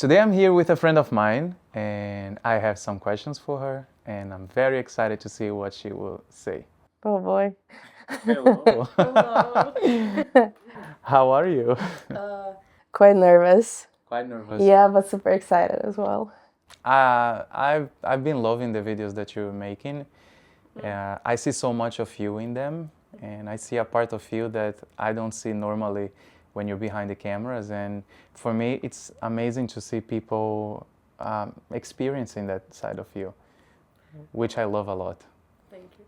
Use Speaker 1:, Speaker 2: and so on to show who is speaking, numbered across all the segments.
Speaker 1: Today I'm here with a friend of mine and I have some questions for her and I'm very excited to see what she will say.
Speaker 2: Oh boy.
Speaker 1: Hello.
Speaker 2: Hello.
Speaker 1: How are you?
Speaker 2: Quite nervous.
Speaker 1: Quite nervous.
Speaker 2: Yeah, but super excited as well.
Speaker 1: I've been loving the videos that you're making. I see so much of you in them and I see a part of you that I don't see normally when you're behind the cameras, and for me it's amazing to see people experiencing that side of you, which I love a lot.
Speaker 2: Thank you.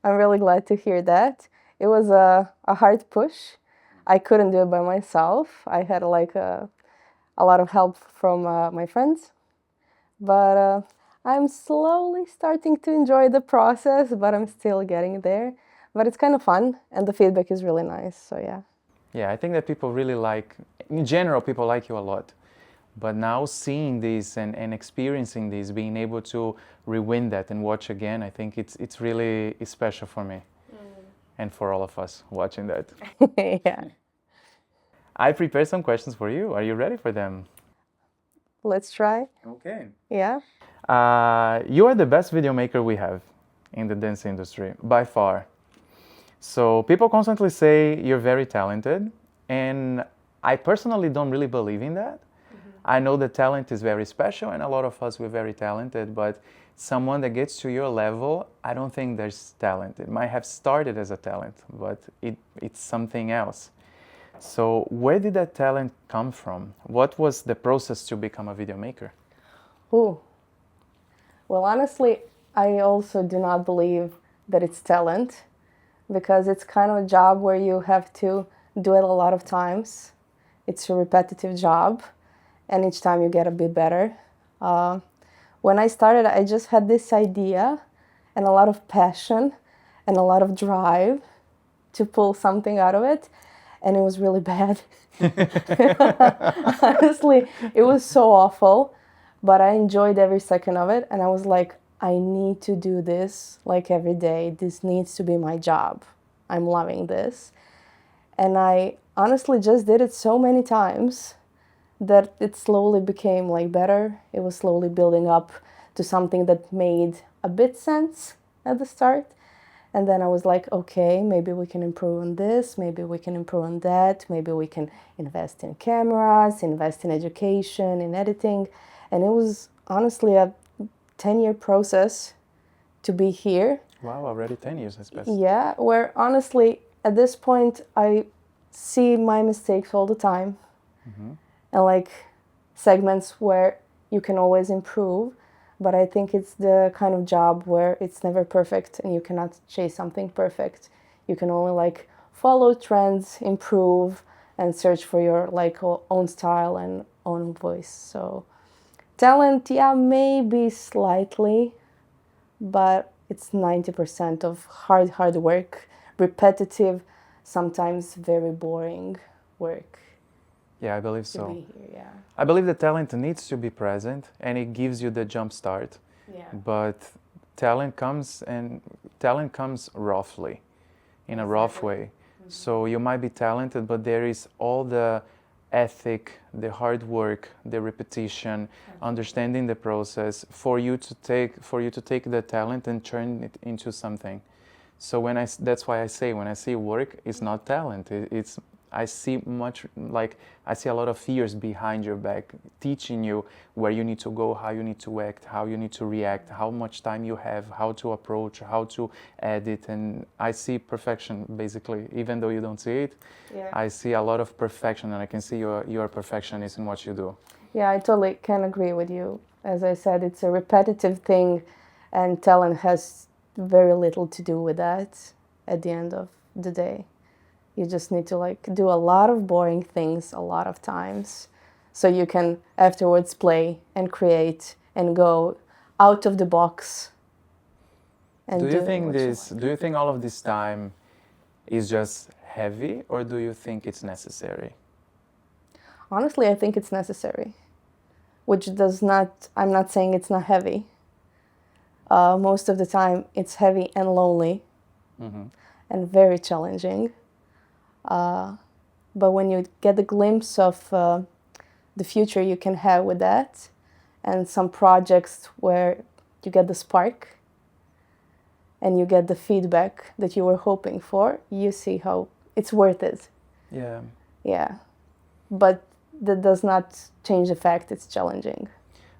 Speaker 2: I'm really glad to hear that. It was a hard push. I couldn't do it by myself. I had like a lot of help from my friends, but I'm slowly starting to enjoy the process, but I'm still getting there. But it's kind of fun and the feedback is really nice, so yeah.
Speaker 1: Yeah, I think that people really like, in general, people like you a lot. But now seeing this and experiencing this, being able to rewind that and watch again, I think it's really special for me and for all of us watching that.
Speaker 2: Yeah.
Speaker 1: I prepared some questions for you. Are you ready for them?
Speaker 2: Let's try.
Speaker 1: Okay.
Speaker 2: Yeah.
Speaker 1: You are the best video maker we have in the dance industry, by far. So people constantly say you're very talented, and I personally don't really believe in that. I know that talent is very special, and a lot of us we're very talented, but someone that gets to your level, I don't think there's talent. It might have started as a talent, but it's something else. So where did that talent come from? What was the process to become a video maker?
Speaker 2: Ooh. Well, honestly, I also do not believe that it's talent, because it's kind of a job where you have to do it a lot of times. It's a repetitive job, and each time you get a bit better. When I started, I just had this idea and a lot of passion and a lot of drive to pull something out of it, and it was really bad. Honestly, it was so awful, but I enjoyed every second of it, and I was like, I need to do this like every day. This needs to be my job. I'm loving this. And I honestly just did it so many times that it slowly became like better. It was slowly building up to something that made a bit sense at the start. And then I was like, okay, maybe we can improve on this, maybe we can improve on that, maybe we can invest in cameras, invest in education, in editing. And it was honestly a 10-year process to be here.
Speaker 1: Wow, already 10 years, I suppose.
Speaker 2: Yeah, where honestly, at this point, I see my mistakes all the time. And like segments where you can always improve. But I think it's the kind of job where it's never perfect and you cannot chase something perfect. You can only like follow trends, improve, and search for your like own style and own voice. So talent, yeah, maybe slightly, but it's 90% of hard work, repetitive, sometimes very boring work.
Speaker 1: Yeah, I believe
Speaker 2: To
Speaker 1: so.
Speaker 2: be here, yeah.
Speaker 1: I believe the talent needs to be present and it gives you the jump start.
Speaker 2: Yeah.
Speaker 1: But talent comes roughly, in a rough way. So you might be talented, but there is all the ethic, the hard work, the repetition, understanding the process for you to take the talent and turn it into something. So that's why I say when I see work, it's not talent. I see a lot of years behind your back, teaching you where you need to go, how you need to act, how you need to react, how much time you have, how to approach, how to edit, and I see perfection basically, even though you don't see it.
Speaker 2: Yeah.
Speaker 1: I see a lot of perfection, and I can see you're a perfectionist in what you do.
Speaker 2: Yeah, I totally can agree with you. As I said, it's a repetitive thing, and talent has very little to do with that at the end of the day. You just need to like do a lot of boring things a lot of times so you can afterwards play and create and go out of the box and
Speaker 1: Do you think
Speaker 2: what you
Speaker 1: this? Do you think all of this time is just heavy, or do you think it's necessary?
Speaker 2: Honestly, I think it's necessary, which does not, I'm not saying it's not heavy. Most of the time it's heavy and lonely and very challenging. But when you get a glimpse of the future you can have with that, and some projects where you get the spark and you get the feedback that you were hoping for, you see how it's worth it.
Speaker 1: Yeah.
Speaker 2: Yeah. But that does not change the fact it's challenging.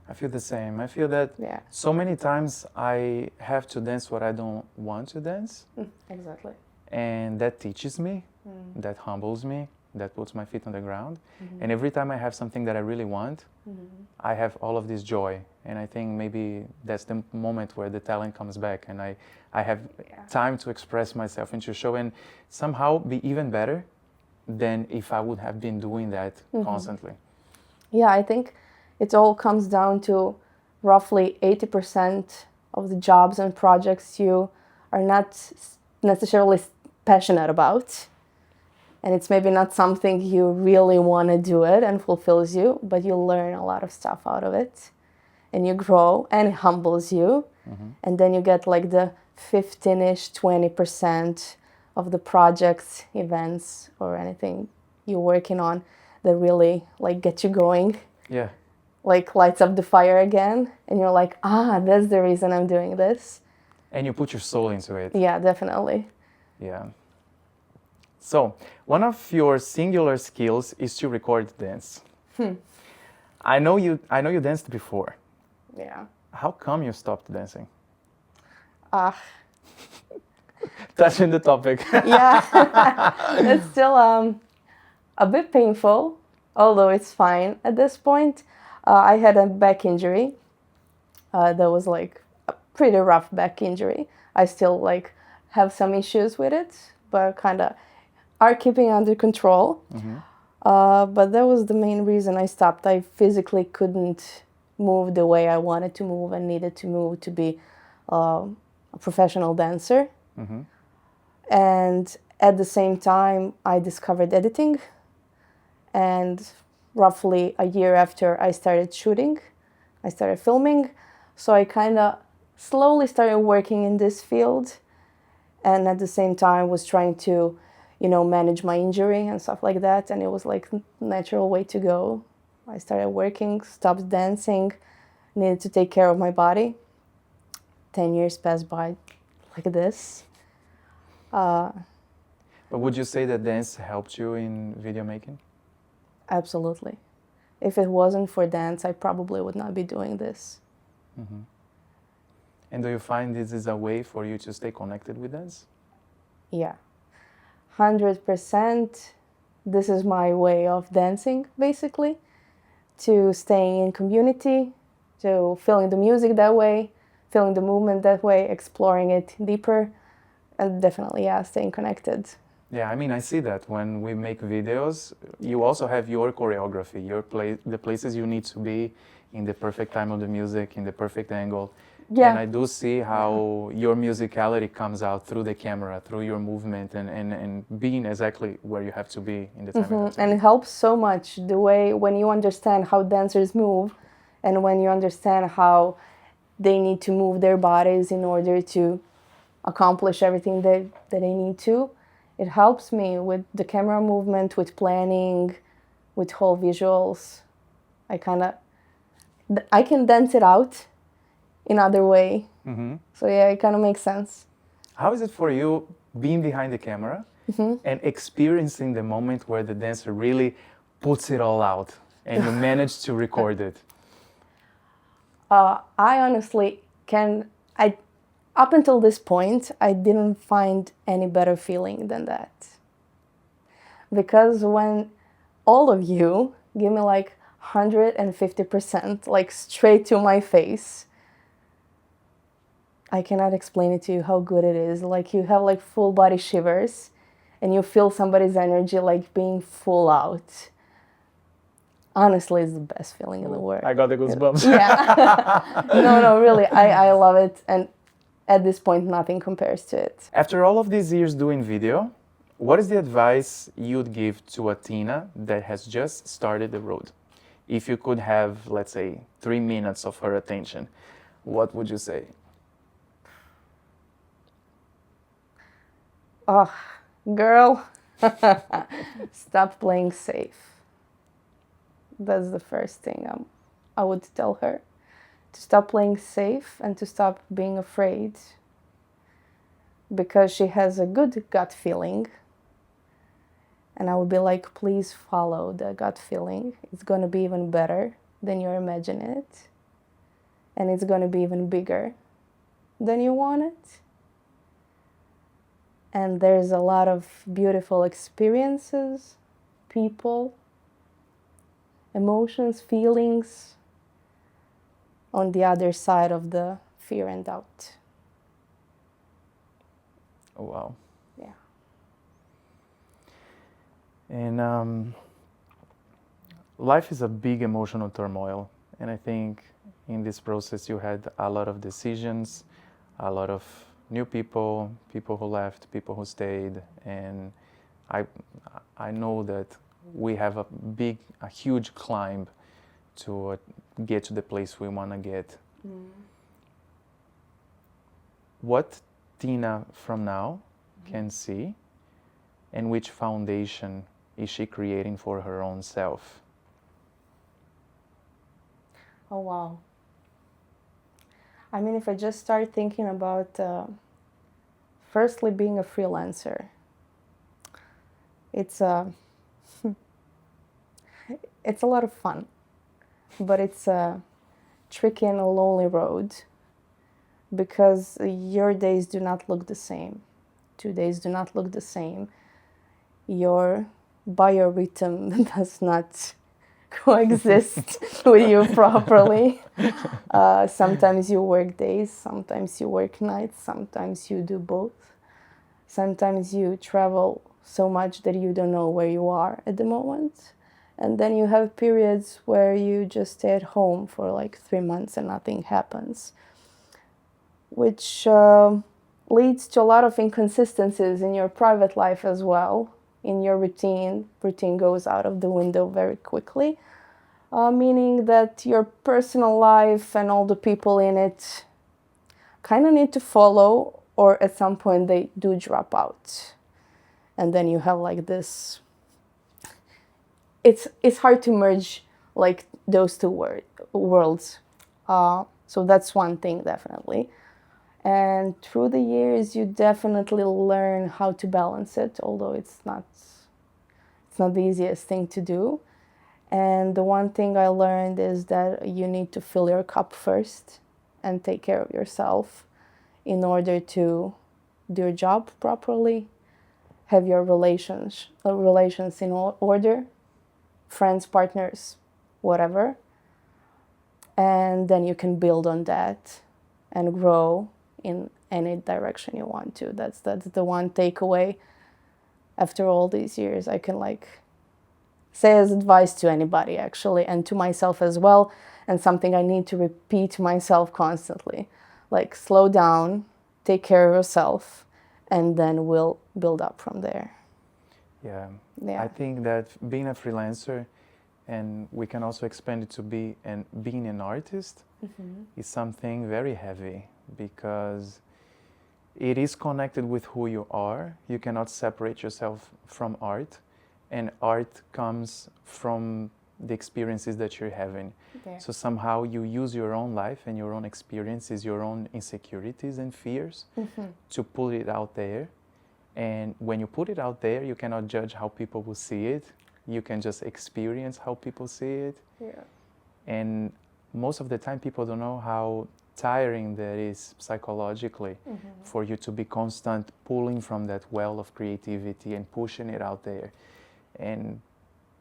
Speaker 1: I feel the same. I feel that
Speaker 2: Yeah.
Speaker 1: so many times I have to dance what I don't want to dance.
Speaker 2: Exactly.
Speaker 1: And that teaches me, that humbles me, that puts my feet on the ground. And every time I have something that I really want, I have all of this joy. And I think maybe that's the moment where the talent comes back and I have time to express myself and to show and somehow be even better than if I would have been doing that constantly.
Speaker 2: Yeah, I think it all comes down to roughly 80% of the jobs and projects you are not necessarily passionate about. And it's maybe not something you really want to do it and fulfills you, but you learn a lot of stuff out of it. And you grow and it humbles you. And then you get like the 15-ish, 20% of the projects, events, or anything you're working on that really like get you going.
Speaker 1: Yeah.
Speaker 2: Like lights up the fire again. And you're like, that's the reason I'm doing this.
Speaker 1: And you put your soul into it.
Speaker 2: Yeah, definitely.
Speaker 1: Yeah. So, one of your singular skills is to record dance. I know you danced before.
Speaker 2: Yeah.
Speaker 1: How come you stopped dancing?
Speaker 2: Touching
Speaker 1: the topic.
Speaker 2: Yeah. It's still a bit painful, although it's fine at this point. I had a back injury. That was like a pretty rough back injury. I still like have some issues with it, but kind of are keeping under control. But that was the main reason I stopped. I physically couldn't move the way I wanted to move and needed to move to be a professional dancer. And at the same time, I discovered editing. And roughly a year after I started shooting, I started filming. So I kind of slowly started working in this field. And at the same time was trying to, manage my injury and stuff like that. And it was like a natural way to go. I started working, stopped dancing, needed to take care of my body. 10 years passed by like this.
Speaker 1: But would you say that dance helped you in video making?
Speaker 2: Absolutely. If it wasn't for dance, I probably would not be doing this.
Speaker 1: And do you find this is a way for you to stay connected with dance?
Speaker 2: Yeah. 100%. This is my way of dancing, basically. To staying in community, to feeling the music that way, feeling the movement that way, exploring it deeper, and definitely, staying connected.
Speaker 1: Yeah, I mean, I see that when we make videos, you also have your choreography, the places you need to be in the perfect time of the music, in the perfect angle.
Speaker 2: Yeah.
Speaker 1: And I do see how your musicality comes out through the camera, through your movement, and being exactly where you have to be in the time. You have to
Speaker 2: And
Speaker 1: be.
Speaker 2: it helps so much the way when you understand how dancers move and when you understand how they need to move their bodies in order to accomplish everything that they need to. It helps me with the camera movement, with planning, with whole visuals. I can dance it out in other way. So yeah, it kind of makes sense.
Speaker 1: How is it for you being behind the camera and experiencing the moment where the dancer really puts it all out and you manage to record it?
Speaker 2: I honestly up until this point, I didn't find any better feeling than that. Because when all of you give me like 150%, like straight to my face, I cannot explain it to you how good it is. Like you have like full body shivers and you feel somebody's energy like being full out. Honestly, it's the best feeling in the world.
Speaker 1: I got the goosebumps.
Speaker 2: Yeah. No, really, I love it. And at this point, nothing compares to it.
Speaker 1: After all of these years doing video, what is the advice you'd give to a Tina that has just started the road? If you could have, let's say, 3 minutes of her attention, what would you say?
Speaker 2: Oh, girl, stop playing safe. That's the first thing I would tell her. To stop playing safe and to stop being afraid. Because she has a good gut feeling. And I would be like, please follow the gut feeling. It's going to be even better than you imagine it. And it's going to be even bigger than you want it. And there's a lot of beautiful experiences, people, emotions, feelings on the other side of the fear and doubt.
Speaker 1: Oh, wow.
Speaker 2: Yeah.
Speaker 1: And life is a big emotional turmoil. And I think in this process you had a lot of decisions, a lot of new people, people who left, people who stayed. And I know that we have a huge climb to get to the place we want to get. What Tina from now can see, and which foundation is she creating for her own self?
Speaker 2: Oh, wow. I mean, if I just start thinking about, firstly, being a freelancer, it's it's a lot of fun, but it's a tricky and a lonely road because your days do not look the same. 2 days do not look the same. Your biorhythm does not coexist with you properly. Sometimes you work days, sometimes you work nights, sometimes you do both. Sometimes you travel so much that you don't know where you are at the moment. And then you have periods where you just stay at home for like 3 months and nothing happens, which leads to a lot of inconsistencies in your private life as well. In your routine goes out of the window very quickly, meaning that your personal life and all the people in it kind of need to follow, or at some point they do drop out. And then you have like this, it's hard to merge like those two worlds. So that's one thing, definitely. And through the years, you definitely learn how to balance it, although it's not the easiest thing to do. And the one thing I learned is that you need to fill your cup first and take care of yourself in order to do your job properly, have your relations in order, friends, partners, whatever. And then you can build on that and grow in any direction you want to. That's the one takeaway after all these years I can like say as advice to anybody, actually, and to myself as well, and something I need to repeat to myself constantly. Like, slow down, take care of yourself, and then we'll build up from there.
Speaker 1: Yeah.
Speaker 2: Yeah.
Speaker 1: I think that being a freelancer, and we can also expand it to being an artist, is something very heavy, because it is connected with who you are. You cannot separate yourself from art, and art comes from the experiences that you're having.
Speaker 2: Yeah.
Speaker 1: So somehow you use your own life and your own experiences, your own insecurities and fears to put it out there. And when you put it out there, you cannot judge how people will see it. You can just experience how people see it.
Speaker 2: Yeah.
Speaker 1: And most of the time people don't know how tiring that is psychologically for you to be constant pulling from that well of creativity and pushing it out there, and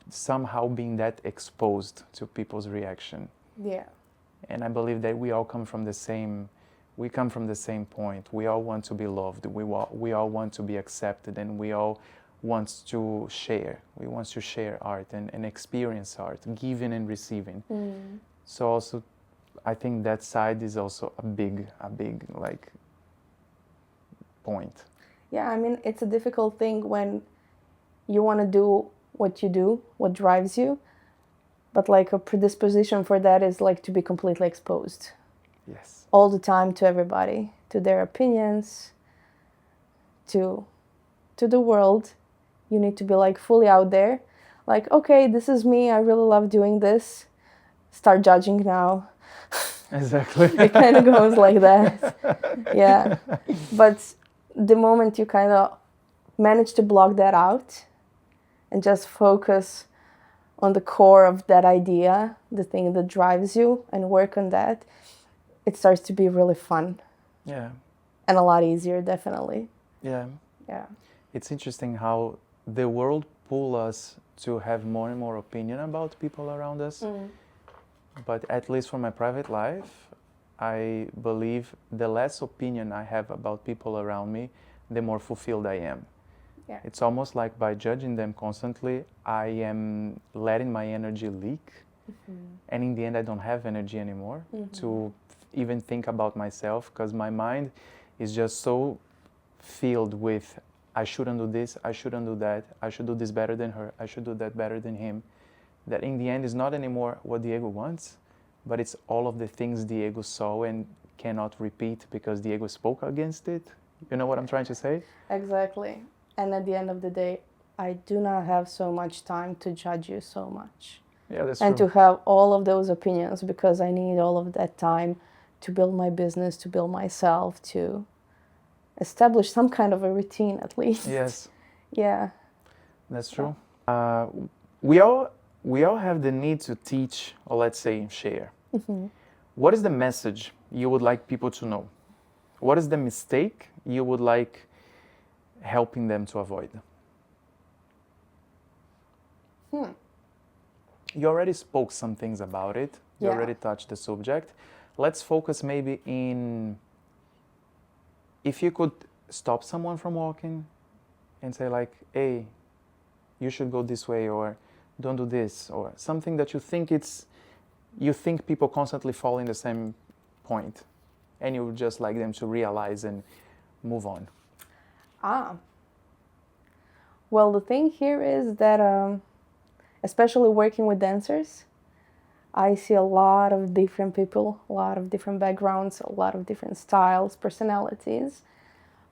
Speaker 1: somehow being that exposed to people's reaction.
Speaker 2: Yeah.
Speaker 1: And I believe that we all come from the same point. We all want to be loved. We all want to be accepted, and we all want to share. We want to share art and experience art, giving and receiving. So also, I think that side is also a big like point.
Speaker 2: Yeah, I mean, it's a difficult thing when you want to do what you do, what drives you, but like a predisposition for that is like to be completely exposed.
Speaker 1: Yes.
Speaker 2: All the time to everybody, to their opinions, to the world. You need to be like fully out there. Like, okay, this is me, I really love doing this, start judging now.
Speaker 1: Exactly.
Speaker 2: It kind of goes like that. Yeah. But the moment you kind of manage to block that out and just focus on the core of that idea, the thing that drives you, and work on that, it starts to be really fun.
Speaker 1: Yeah.
Speaker 2: And a lot easier, definitely.
Speaker 1: Yeah.
Speaker 2: Yeah.
Speaker 1: It's interesting how the world pull us to have more and more opinion about people around us. But at least for my private life, I believe the less opinion I have about people around me, the more fulfilled I am.
Speaker 2: Yeah.
Speaker 1: It's almost like by judging them constantly, I am letting my energy leak. And in the end, I don't have energy anymore to even think about myself, because my mind is just so filled with, I shouldn't do this, I shouldn't do that, I should do this better than her, I should do that better than him. That in the end is not anymore what the ego wants, but it's all of the things the ego saw and cannot repeat because the ego spoke against it. You know what I'm trying to say?
Speaker 2: Exactly. And at the end of the day, I do not have so much time to judge you so much.
Speaker 1: Yeah, that's
Speaker 2: And
Speaker 1: true.
Speaker 2: to have all of those opinions, because I need all of that time to build my business, to build myself, to establish some kind of a routine at least.
Speaker 1: Yes,
Speaker 2: Yeah.
Speaker 1: that's true. We all have the need to teach, or let's say share. What is the message you would like people to know? What is the mistake you would like helping them to avoid? You already spoke some things about it. You
Speaker 2: Yeah.
Speaker 1: already touched the subject. Let's focus maybe in, if you could stop someone from walking and say like, hey, you should go this way, or don't do this, or something that you think people constantly fall in the same point, and you would just like them to realize and move on.
Speaker 2: Well, the thing here is that, especially working with dancers, I see a lot of different people, a lot of different backgrounds, a lot of different styles, personalities,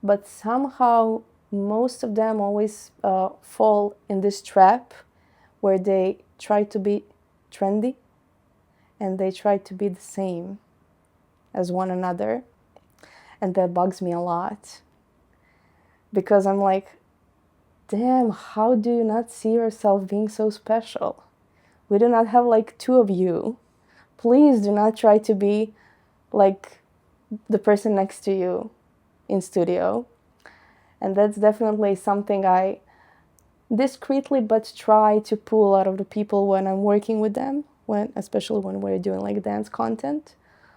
Speaker 2: but somehow most of them always fall in this trap where they try to be trendy and they try to be the same as one another. And that bugs me a lot, because I'm like, damn, how do you not see yourself being so special? We do not have like two of you. Please do not try to be like the person next to you in studio. And that's definitely something I discreetly but try to pull out of the people when I'm working with them, especially when we're doing like dance content.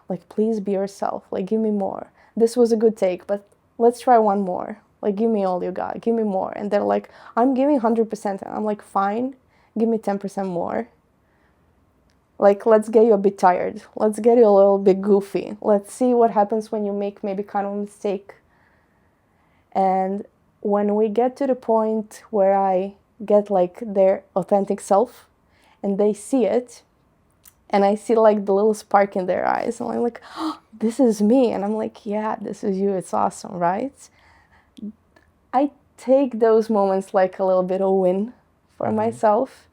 Speaker 2: Like, please be yourself, like give me more. This was a good take, but let's try one more. Like, give me all you got, give me more. And they're like, I'm giving 100%. And I'm like, fine, give me 10% more. Like, let's get you a bit tired. Let's get you a little bit goofy. Let's see what happens when you make maybe kind of a mistake. And when we get to the point where I get like their authentic self and they see it, and I see like the little spark in their eyes, and I'm like, oh, this is me. And I'm like, yeah, this is you. It's awesome, right? I take those moments like a little bit of win for myself.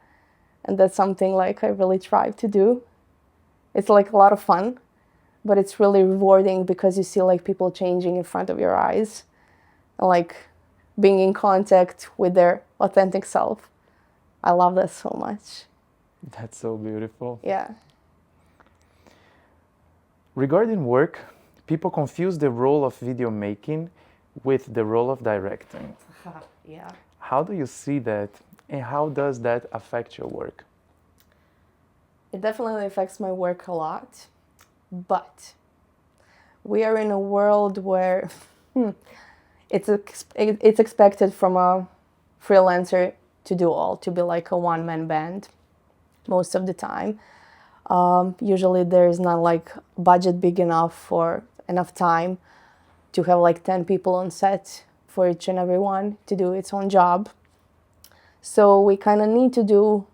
Speaker 2: And that's something like I really try to do. It's like a lot of fun, but it's really rewarding because you see like people changing in front of your eyes and like being in contact with their authentic self. I love that so much.
Speaker 1: That's so beautiful.
Speaker 2: Yeah.
Speaker 1: Regarding work, people confuse the role of video making with the role of directing.
Speaker 2: Yeah.
Speaker 1: How do you see that, and how does that affect your work?
Speaker 2: It definitely affects my work a lot, but we are in a world where it's expected from a freelancer to do all, to be like a one-man band most of the time. Usually there's not like budget big enough for enough time to have like 10 people on set for each and every one to do its own job. So we kind of need to do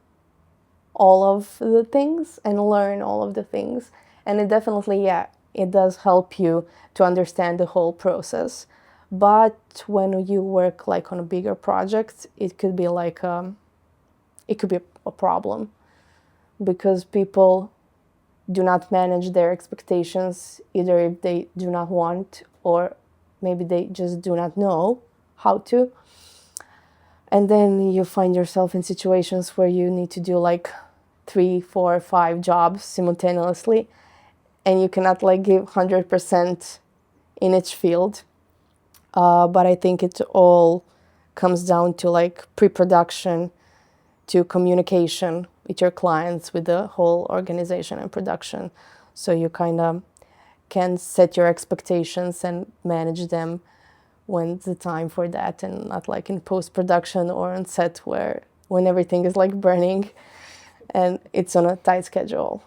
Speaker 2: all of the things and learn all of the things. And it definitely, yeah, it does help you to understand the whole process. But when you work like on a bigger project, it could be like it could be a problem, because people do not manage their expectations, either if they do not want, or maybe they just do not know how to. And then you find yourself in situations where you need to do like 3, 4, 5 jobs simultaneously, and you cannot like give 100% in each field. But I think it all comes down to like pre-production, to communication with your clients, with the whole organization and production. So you kind of can set your expectations and manage them when the time for that, and not like in post-production or on set when everything is like burning and it's on a tight schedule.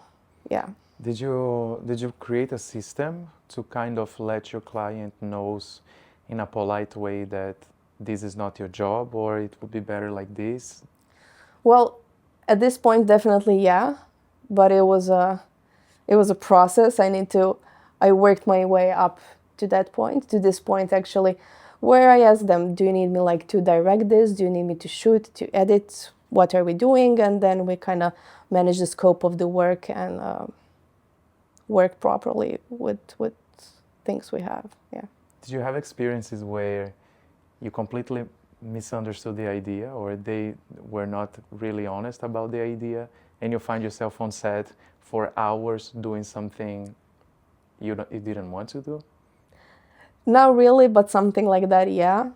Speaker 2: Yeah.
Speaker 1: Did you create a system to kind of let your client knows in a polite way that this is not your job, or it would be better like this?
Speaker 2: Well, at this point, definitely, yeah. But it was a process. I worked my way up to this point actually, where I asked them, do you need me like to direct this? Do you need me to shoot, to edit? What are we doing? And then we kind of manage the scope of the work and work properly with things we have. Yeah.
Speaker 1: Did you have experiences where you completely misunderstood the idea, or they were not really honest about the idea, and you find yourself on set for hours doing something you didn't want to do?
Speaker 2: Not really, but something like that, yeah.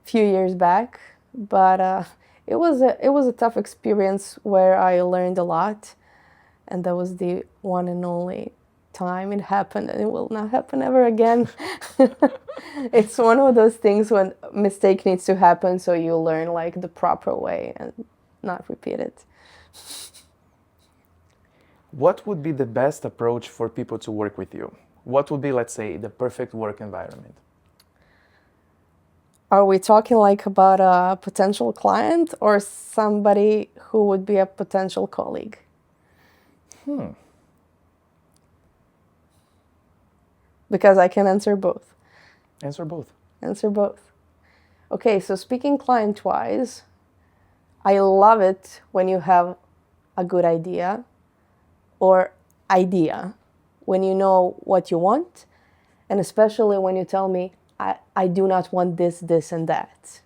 Speaker 2: Few years back, but it was a tough experience where I learned a lot, and that was the one and only time it happened, and it will not happen ever again. It's one of those things when a mistake needs to happen, so you learn like the proper way and not repeat it.
Speaker 1: What would be the best approach for people to work with you? What would be, let's say, the perfect work environment?
Speaker 2: Are we talking like about a potential client or somebody who would be a potential colleague? Because I can answer both.
Speaker 1: Answer both.
Speaker 2: Answer both. Okay, so speaking client-wise, I love it when you have a good idea, when you know what you want, and especially when you tell me, I do not want this, this, and that,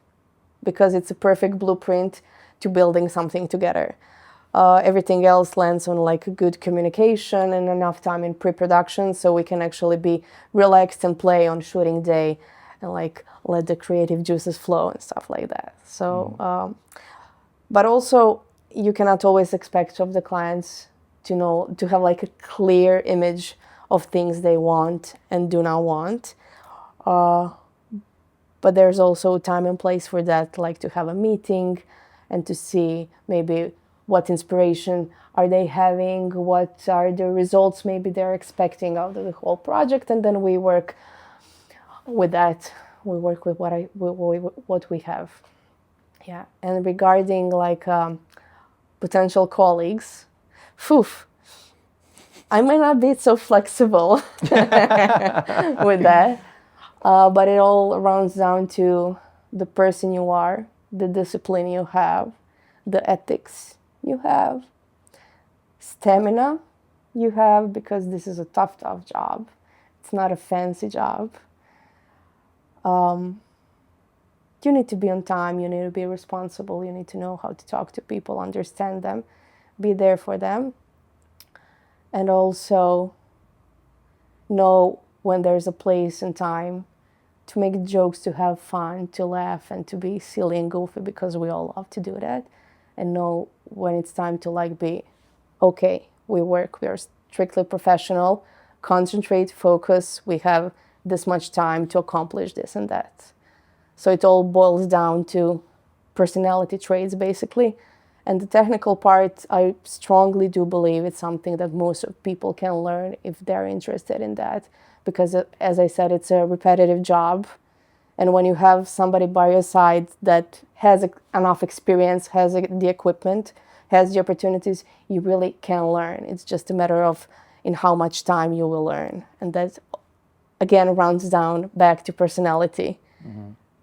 Speaker 2: because it's a perfect blueprint to building something together. Everything else lands on like a good communication and enough time in pre-production, so we can actually be relaxed and play on shooting day and like let the creative juices flow and stuff like that. So, but also you cannot always expect of the clients to have like a clear image of things they want and do not want. But there's also time and place for that, like to have a meeting and to see maybe what inspiration are they having, what are the results maybe they're expecting out of the whole project, and then we work with that. We work with what we have. Yeah, and regarding like potential colleagues, I might not be so flexible with that, but it all rounds down to the person you are, the discipline you have, the ethics you have, stamina you have, because this is a tough job. It's not a fancy job. You need to be on time, you need to be responsible, you need to know how to talk to people, understand them, be there for them, and also know when there's a place and time to make jokes, to have fun, to laugh, and to be silly and goofy, because we all love to do that, and know when it's time to like be, okay, we are strictly professional, concentrate, focus, we have this much time to accomplish this and that. So it all boils down to personality traits, basically. And the technical part, I strongly do believe it's something that most people can learn if they're interested in that. Because, as I said, it's a repetitive job. And when you have somebody by your side that has enough experience, has the equipment, has the opportunities, you really can learn. It's just a matter of in how much time you will learn. And that, again, rounds down back to personality.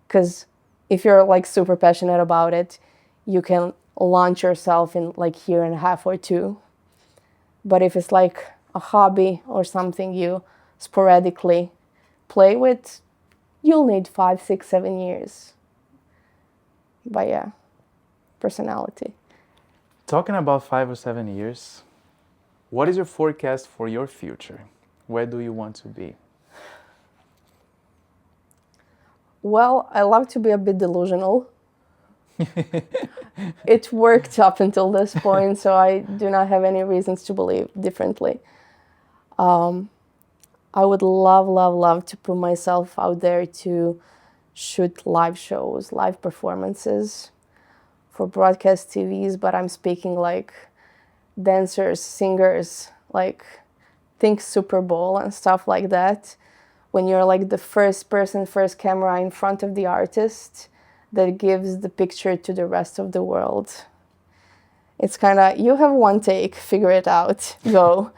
Speaker 2: Because if you're like super passionate about it, you can launch yourself in like year and a half or two. But if it's like a hobby or something you sporadically play with, you'll need 5, 6, 7 years. But yeah, personality.
Speaker 1: Talking about 5 or 7 years, what is your forecast for your future? Where do you want to be?
Speaker 2: Well, I love to be a bit delusional. It worked up until this point, so I do not have any reasons to believe differently. I would love, love, love to put myself out there to shoot live shows, live performances for broadcast TVs, but I'm speaking like dancers, singers, like think Super Bowl and stuff like that. When you're like the first person, first camera in front of the artist that gives the picture to the rest of the world. It's kind of, you have one take, figure it out, go.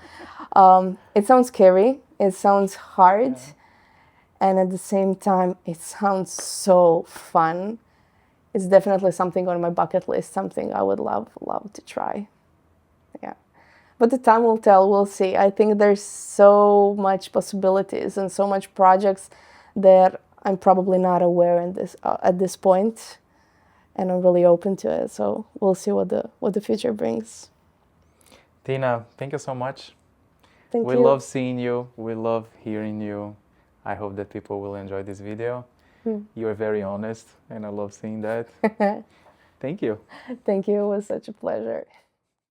Speaker 2: It sounds scary, it sounds hard, and at the same time, it sounds so fun. It's definitely something on my bucket list, something I would love to try. Yeah. But the time will tell, we'll see. I think there's so much possibilities and so much projects that I'm probably not aware in this at this point, and I'm really open to it. So we'll see what the future brings.
Speaker 1: Tina, thank you so much.
Speaker 2: Thank
Speaker 1: We
Speaker 2: you.
Speaker 1: love seeing you. We love hearing you. I hope that people will enjoy this video. You are very honest, and I love seeing that. Thank you.
Speaker 2: Thank you. It was such a pleasure.